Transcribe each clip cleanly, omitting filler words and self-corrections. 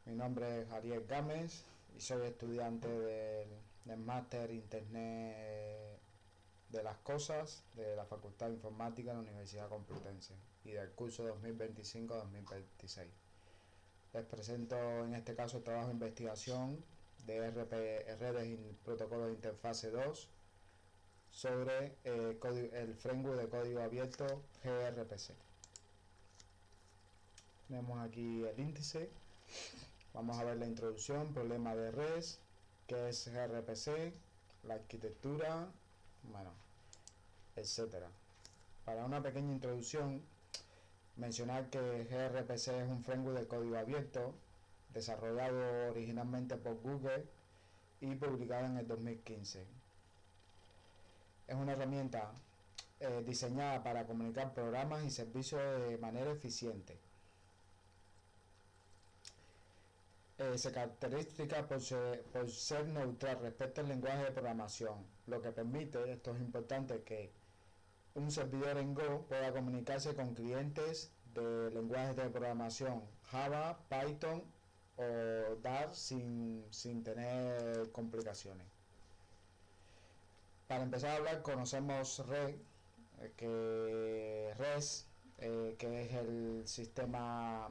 Mi nombre es Ariel Gámez y soy estudiante del máster Internet de las Cosas de la Facultad de Informática de la Universidad Complutense y del curso 2025-2026. Les presento en este caso el trabajo de investigación de redes y protocolos de interfase 2 sobre el framework de código abierto gRPC. Tenemos aquí el índice. Vamos a ver la introducción, problema de REST, qué es gRPC, la arquitectura, bueno, etcétera. Para una pequeña introducción, mencionar que gRPC es un framework de código abierto desarrollado originalmente por Google y publicado en el 2015. Es una herramienta diseñada para comunicar programas y servicios de manera eficiente. Se caracteriza por ser neutral respecto al lenguaje de programación, lo que permite, esto es importante, que un servidor en Go pueda comunicarse con clientes de lenguajes de programación Java, Python o Dart sin tener complicaciones. Para empezar a hablar, conocemos REST, que es el sistema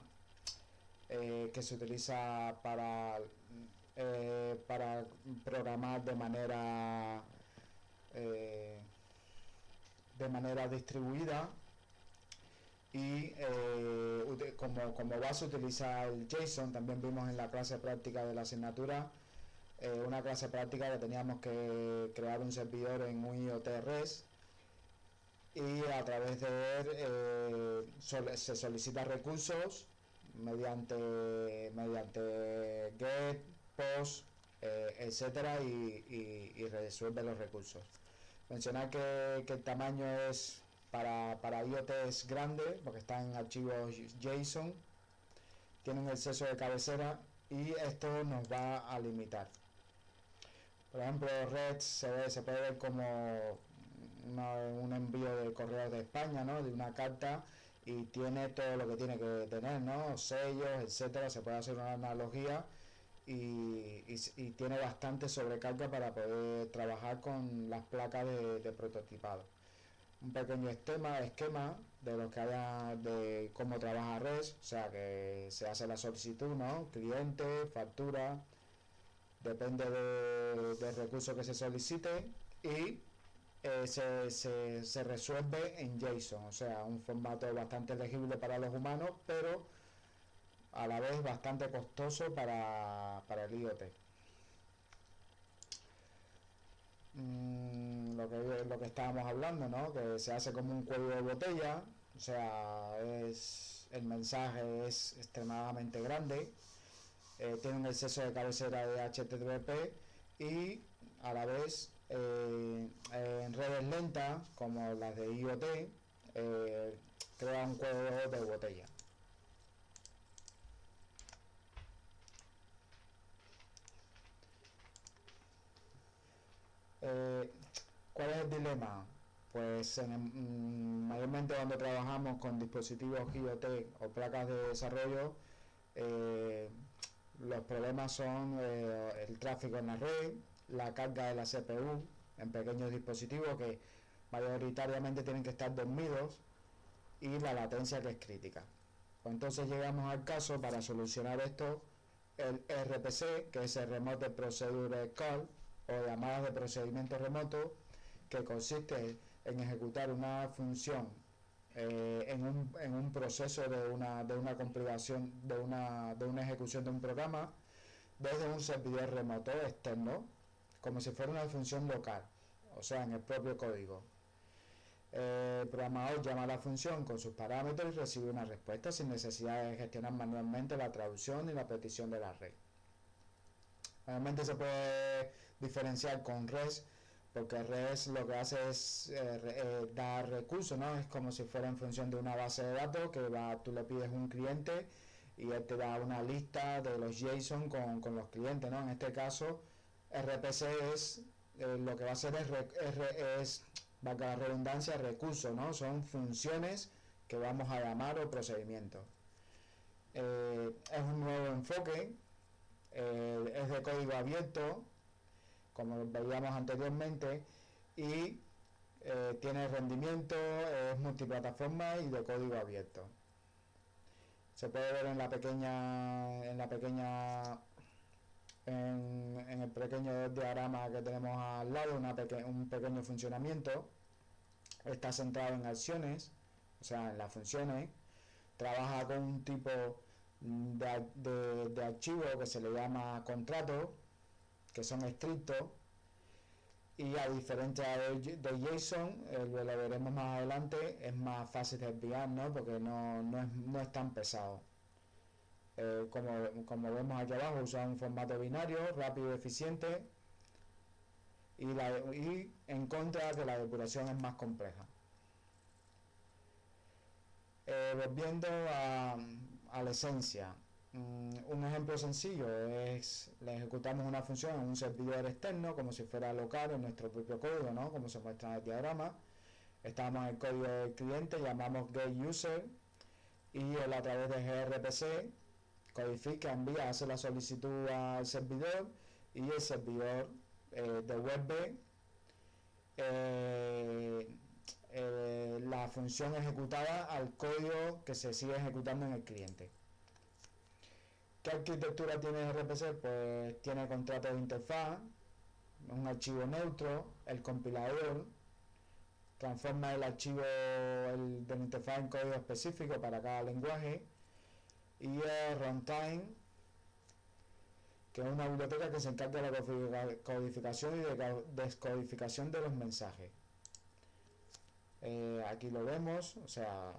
que se utiliza para programar de manera distribuida y como base utiliza el JSON. También vimos en la clase práctica de la asignatura una clase práctica que teníamos que crear un servidor en un IoT REST y a través de él se solicitan recursos mediante get, post, etcétera, y resuelve los recursos. Mencionar que el tamaño es para IoT es grande porque está en archivos JSON, tiene un exceso de cabecera y esto nos va a limitar. Por ejemplo, Red se puede ver como un envío de correo de España, ¿no? De una carta, y tiene todo lo que tiene que tener, ¿no? Sellos, etcétera. Se puede hacer una analogía y tiene bastante sobrecarga para poder trabajar con las placas de prototipado. Un pequeño esquema de lo que haya de cómo trabaja REST, o sea que se hace la solicitud, ¿no? Cliente, factura, depende del recurso que se solicite y se resuelve en JSON, o sea, un formato bastante legible para los humanos, pero a la vez bastante costoso para el IoT. Lo que estábamos hablando, ¿no? Que se hace como un cuello de botella, o sea, el mensaje es extremadamente grande, tiene un exceso de cabecera de HTTP y a la vez en redes lentas como las de IoT crea un cuello de botella. ¿Cuál es el dilema? Pues mayormente cuando trabajamos con dispositivos IoT o placas de desarrollo, los problemas son el tráfico en la red, la carga de la CPU en pequeños dispositivos que mayoritariamente tienen que estar dormidos y la latencia, que es crítica. Pues entonces llegamos al caso para solucionar esto, el RPC, que es el Remote Procedure Call o llamadas de procedimiento remoto, que consiste en ejecutar una función en un proceso de una compilación, de una ejecución de un programa desde un servidor remoto externo, como si fuera una función local, o sea, en el propio código. El programador llama a la función con sus parámetros y recibe una respuesta sin necesidad de gestionar manualmente la traducción y la petición de la red. Realmente se puede diferenciar con REST, porque REST lo que hace es dar recursos, ¿no? Es como si fuera en función de una base de datos que tú le pides un cliente y él te da una lista de los JSON con los clientes, ¿no? En este caso, RPC es lo que va a hacer es valga la redundancia, recursos, ¿no? Son funciones que vamos a llamar o procedimientos. Es un nuevo enfoque, es de código abierto, como veíamos anteriormente, y tiene rendimiento, es multiplataforma y de código abierto. Se puede ver en el pequeño diagrama que tenemos al lado, un pequeño funcionamiento. Está centrado en acciones, o sea, en las funciones. Trabaja con un tipo de archivo que se le llama contrato, que son estrictos, y a diferencia de JSON, lo veremos más adelante, es más fácil de enviar, ¿no? Porque no es tan pesado. Como vemos aquí abajo, usa un formato binario, rápido y eficiente, y en contra que la depuración es más compleja. Volviendo a la esencia, un ejemplo sencillo es: le ejecutamos una función en un servidor externo como si fuera local en nuestro propio código, ¿no? Como se muestra en el diagrama. Estamos en el código del cliente, llamamos getUser, y él, a través de gRPC, codifica, envía, hace la solicitud al servidor, y el servidor devuelve la función ejecutada al código que se sigue ejecutando en el cliente. ¿Qué arquitectura tiene RPC? Pues tiene contrato de interfaz, un archivo neutro, el compilador transforma el archivo de la interfaz en código específico para cada lenguaje, y el runtime, que es una biblioteca que se encarga de la codificación y de descodificación de los mensajes. Aquí lo vemos, o sea,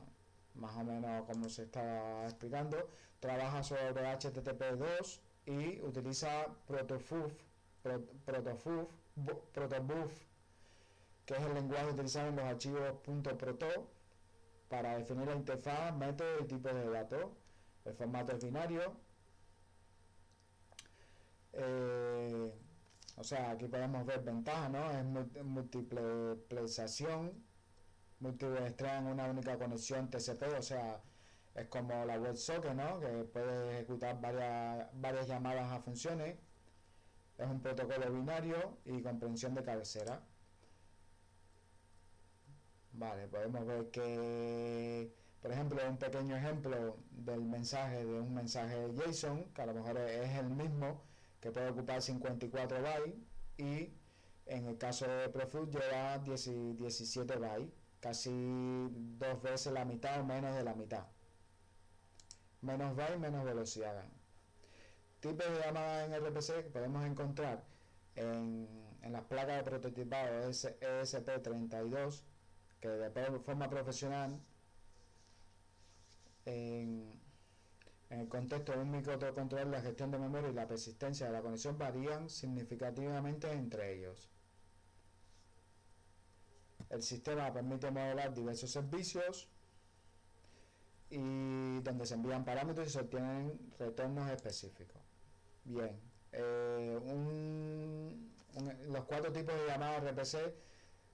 más o menos como se está explicando. Trabaja sobre HTTP2 y utiliza protobuf, que es el lenguaje utilizado en los archivos .proto para definir la interfaz, método y tipo de datos. El formato es binario. O sea, aquí podemos ver ventajas, ¿no? Es multiplexación, múltiples estrellas en una única conexión TCP, o sea, es como la WebSocket, ¿no? Que puede ejecutar varias llamadas a funciones. Es un protocolo binario y comprensión de cabecera. Vale, podemos ver que, por ejemplo, un pequeño ejemplo de un mensaje JSON, que a lo mejor es el mismo, que puede ocupar 54 bytes, y en el caso de Profut lleva 17 bytes, casi 2 veces la mitad o menos de la mitad. Menos bytes, menos velocidad. Tipos de llamadas en RPC que podemos encontrar en las placas de prototipado ESP32, que de forma profesional, en el contexto de un microcontrolador, la gestión de memoria y la persistencia de la conexión varían significativamente entre ellos. El sistema permite modelar diversos servicios y donde se envían parámetros y se obtienen retornos específicos. Bien, los 4 tipos de llamadas RPC: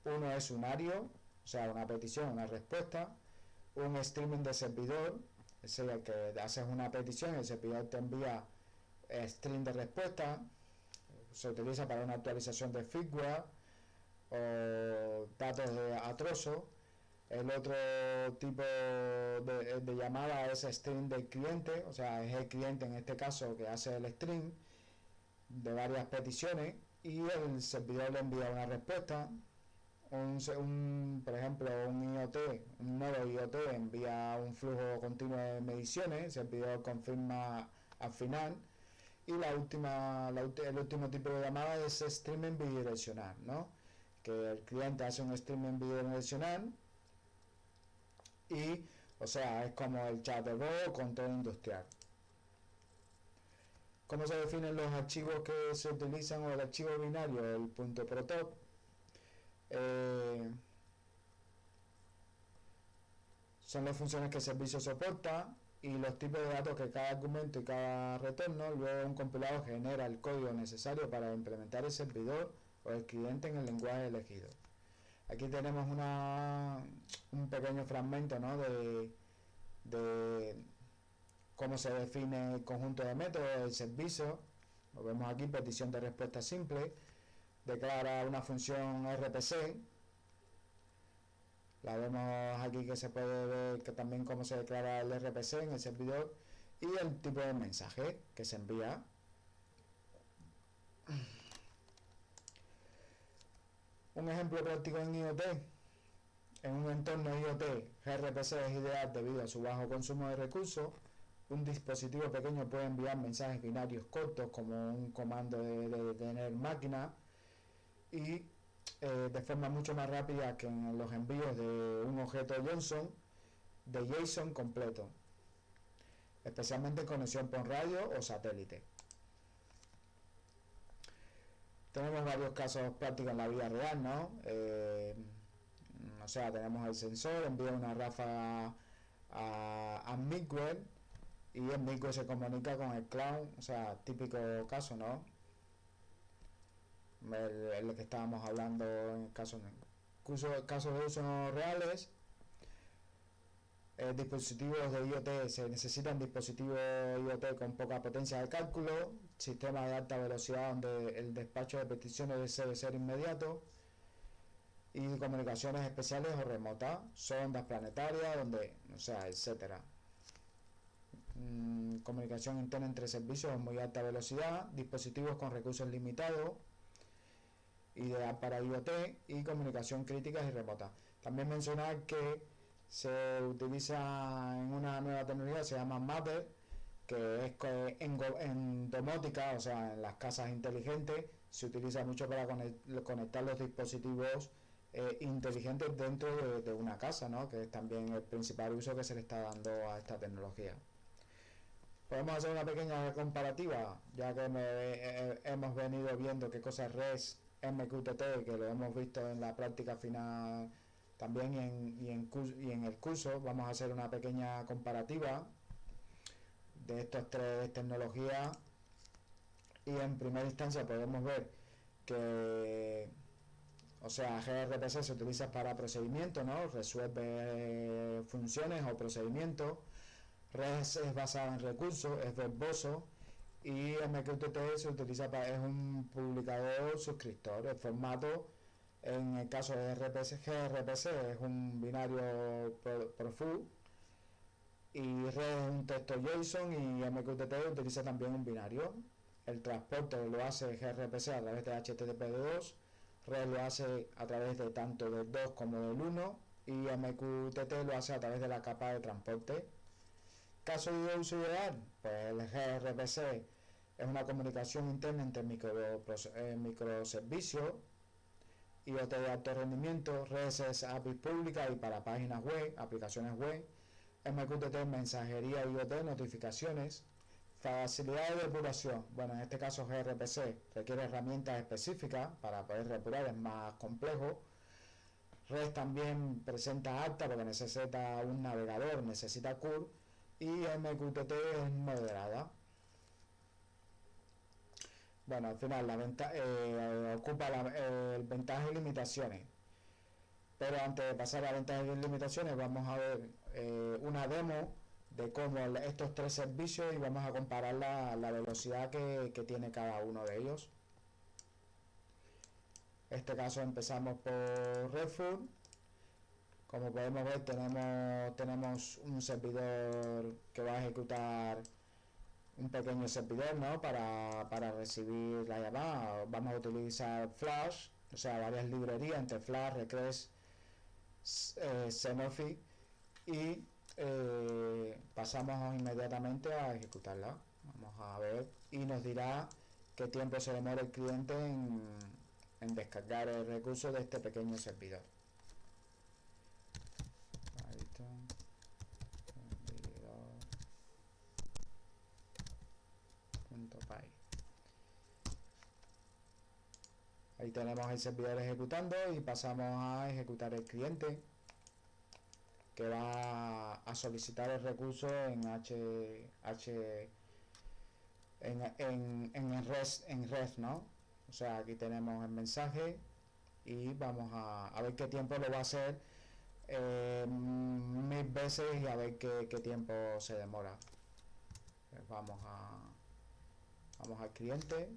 uno es unario, o sea, una petición, una respuesta; un streaming de servidor, es decir, que haces una petición y el servidor te envía string de respuesta, se utiliza para una actualización de firmware o datos a trozo. El otro tipo de llamada es string del cliente, o sea, es el cliente en este caso que hace el string de varias peticiones y el servidor le envía una respuesta. Por ejemplo, un nodo IoT envía un flujo continuo de mediciones, el servidor confirma al final. Y el último tipo de llamada es streaming bidireccional, ¿no? Que el cliente hace un streaming bidireccional y, o sea, es como el chat de voz o control industrial. ¿Cómo se definen los archivos que se utilizan o el archivo binario? El .protop. Son las funciones que el servicio soporta y los tipos de datos que cada argumento y cada retorno. Luego un compilador genera el código necesario para implementar el servidor o el cliente en el lenguaje elegido. Aquí tenemos un pequeño fragmento, ¿no? de cómo se define el conjunto de métodos del servicio. Lo vemos aquí, petición de respuesta simple. Declara una función RPC. La vemos aquí que se puede ver que también cómo se declara el RPC en el servidor y el tipo de mensaje que se envía. Un ejemplo práctico en IoT. En un entorno IoT, gRPC es ideal debido a su bajo consumo de recursos. Un dispositivo pequeño puede enviar mensajes binarios cortos como un comando de tener máquina y de forma mucho más rápida que en los envíos de un objeto JSON completo, especialmente en conexión por radio o satélite. Tenemos varios casos prácticos en la vida real, ¿no? O sea, tenemos el sensor, envía una ráfaga a Micwell y el Micwell se comunica con el cloud, o sea, típico caso, ¿no? El que estábamos hablando en casos de uso reales. Dispositivos de IoT, se necesitan dispositivos IoT con poca potencia de cálculo, sistemas de alta velocidad donde el despacho de peticiones debe ser inmediato y comunicaciones especiales o remotas, sondas planetarias, etcétera. Comunicación interna entre servicios de muy alta velocidad, dispositivos con recursos limitados, ideal para IoT y comunicación crítica y remota. También mencionar que se utiliza en una nueva tecnología, se llama Matter, que es en domótica, o sea, en las casas inteligentes, se utiliza mucho para conectar los dispositivos inteligentes dentro de una casa, ¿no? Que es también el principal uso que se le está dando a esta tecnología. Podemos hacer una pequeña comparativa, ya que hemos venido viendo qué cosas REST, MQTT, que lo hemos visto en la práctica final también y en el curso. Vamos a hacer una pequeña comparativa de estas tres tecnologías y en primera instancia podemos ver que, o sea, gRPC se utiliza para procedimientos, ¿no? Resuelve funciones o procedimientos. REST es basado en recursos, es verboso, y MQTT se utiliza es un publicador suscriptor. El formato en el caso de gRPC es un binario profug y REST es un texto JSON y MQTT utiliza también un binario. El transporte lo hace gRPC a través de HTTP2, REST lo hace a través de tanto del 2 como del 1 y MQTT lo hace a través de la capa de transporte. Caso de uso ideal, pues el gRPC es una comunicación interna entre microservicios, IoT de alto rendimiento, REST es API pública y para páginas web, aplicaciones web, MQTT mensajería IoT, notificaciones, facilidad de depuración. Bueno, en este caso gRPC requiere herramientas específicas para poder depurar, es más complejo. REST también presenta alta porque necesita un navegador, necesita CURL, y MQTT es moderada. Bueno, al final ocupa ventajas y limitaciones. Pero antes de pasar a ventajas y limitaciones, vamos a ver una demo de cómo estos tres servicios y vamos a comparar la velocidad que tiene cada uno de ellos. En este caso empezamos por RESTful. Como podemos ver, tenemos un servidor que va a ejecutar un pequeño servidor, ¿no? Para recibir la llamada. Vamos a utilizar Flash, o sea, varias librerías entre Flash, Request, Xenophy, y pasamos inmediatamente a ejecutarla. Vamos a ver y nos dirá qué tiempo se demora el cliente en descargar el recurso de este pequeño servidor. Ahí tenemos el servidor ejecutando y pasamos a ejecutar el cliente que va a solicitar el recurso en REST, ¿no? O sea, aquí tenemos el mensaje y vamos a ver qué tiempo lo va a hacer 1000 veces y a ver qué tiempo se demora. Pues vamos al cliente.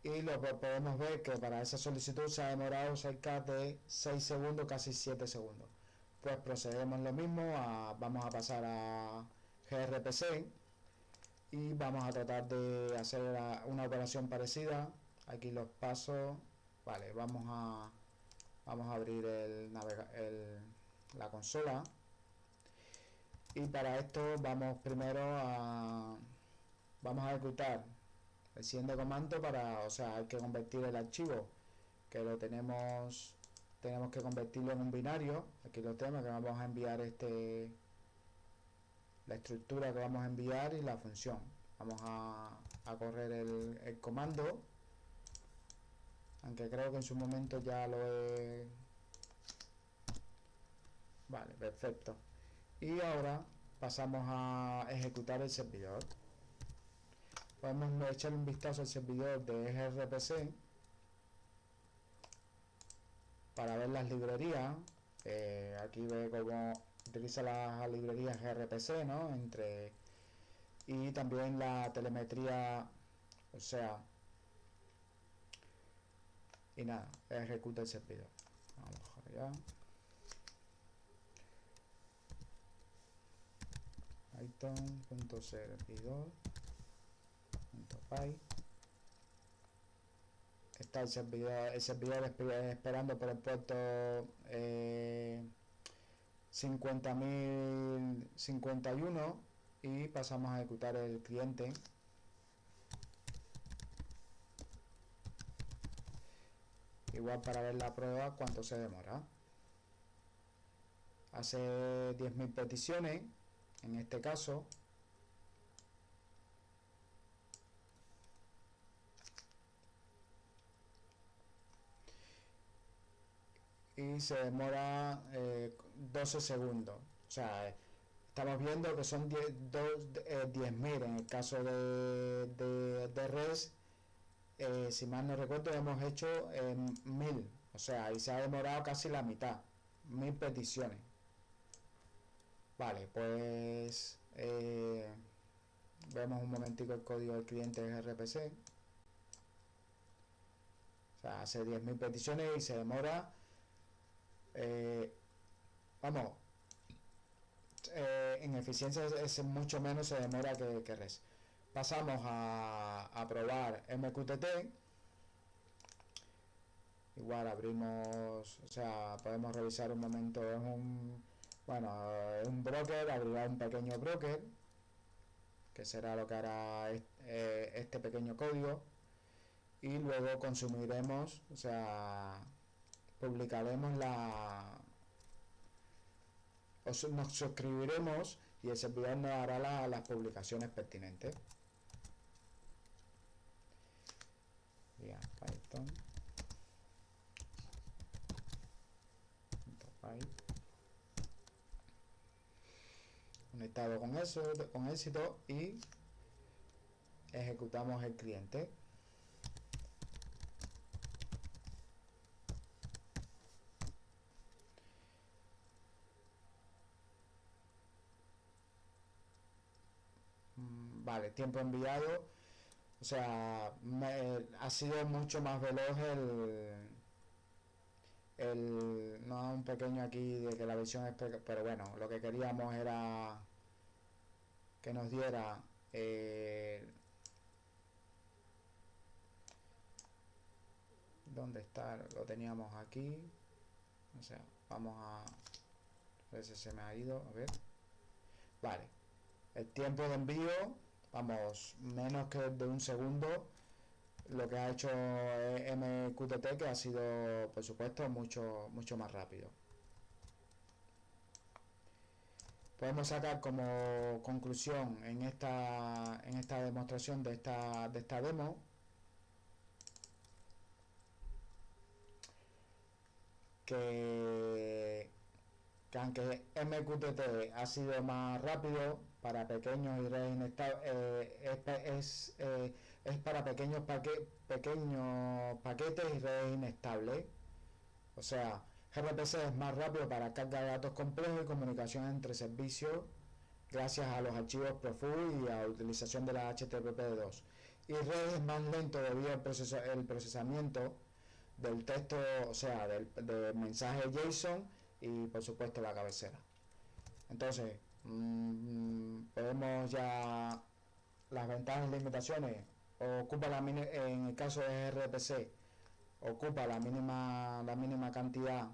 Y lo que podemos ver que para esa solicitud se ha demorado cerca de 6 segundos, casi 7 segundos. Pues procedemos lo mismo, vamos a pasar a gRPC y vamos a tratar de hacer una operación parecida. Aquí los pasos. Vale, vamos a abrir la consola, y para esto vamos a ejecutar el siguiente comando hay que convertir el archivo que lo tenemos que convertirlo en un binario. Aquí lo tenemos, que vamos a enviar la estructura que vamos a enviar y la función. Vamos a correr el comando, aunque creo que en su momento ya lo he... Vale, perfecto. Y ahora pasamos a ejecutar el servidor. Podemos echar un vistazo al servidor de gRPC para ver las librerías. Aquí ve cómo utiliza las librerías gRPC, ¿no? Y también la telemetría, o sea, y nada, ejecuta el servidor. Vamos allá. Python.servidor.py. Está el servidor esperando por el puerto 50.051, y pasamos a ejecutar el cliente. Igual para ver la prueba cuánto se demora. Hace 10.000 peticiones en este caso. Y se demora 12 segundos. O sea, estamos viendo que son 10.000 en el caso de REST. Si mal no recuerdo, hemos hecho 1.000. O sea, y se ha demorado casi la mitad. 1.000 peticiones. Vale, pues vemos un momentico el código del cliente de gRPC. O sea, hace 10.000 peticiones y se demora... en eficiencia es mucho menos, se demora que REST. Pasamos a probar MQTT. Igual abrimos, o sea, podemos revisar un momento. Es un broker, abrirá un pequeño broker, que será lo que hará este pequeño código, y luego consumiremos, o sea, publicaremos nos suscribiremos y el servidor nos hará las publicaciones pertinentes. Bien, Python. Conectado con éxito, y ejecutamos el cliente. Vale, tiempo enviado. O sea, ha sido mucho más veloz no, un pequeño aquí de que la versión es, pero bueno, lo que queríamos era que nos diera ¿dónde está? Lo teníamos aquí. O sea, vamos a ver si se me ha ido, a ver. Vale, el tiempo de envío, vamos, menos que de un segundo. Lo que ha hecho MQTT, que ha sido, por supuesto, mucho más rápido. Podemos sacar como conclusión en esta demostración de esta demo que aunque MQTT ha sido más rápido, para pequeños y redes inestables, es para pequeños paquetes y redes inestables. O sea, gRPC es más rápido para carga de datos complejos y comunicación entre servicios gracias a los archivos Profug y a la utilización de la HTTP2. Y Red es más lento debido al procesamiento del texto, o sea, del mensaje JSON y por supuesto la cabecera. Entonces, podemos ya las ventajas y limitaciones. En el caso de gRPC, ocupa la mínima cantidad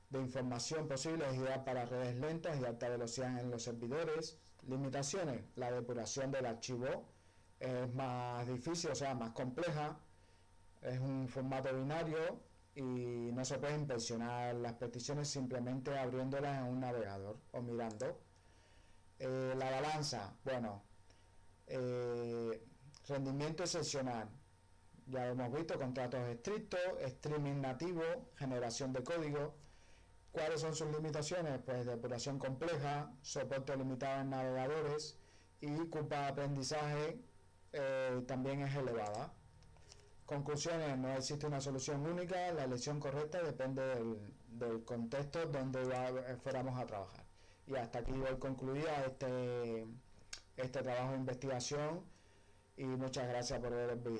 de información posible, es ideal para redes lentas y alta velocidad en los servidores. Limitaciones: la depuración del archivo es más difícil, o sea, más compleja, es un formato binario y no se pueden inspeccionar las peticiones simplemente abriéndolas en un navegador o mirando. La balanza, bueno, rendimiento excepcional, ya hemos visto, contratos estrictos, streaming nativo, generación de código. ¿Cuáles son sus limitaciones? Pues depuración compleja, soporte limitado en navegadores y curva de aprendizaje también es elevada. Conclusiones: no existe una solución única, la elección correcta depende del contexto donde fuéramos a trabajar. Y hasta aquí hoy concluida este trabajo de investigación y muchas gracias por ver el vídeo.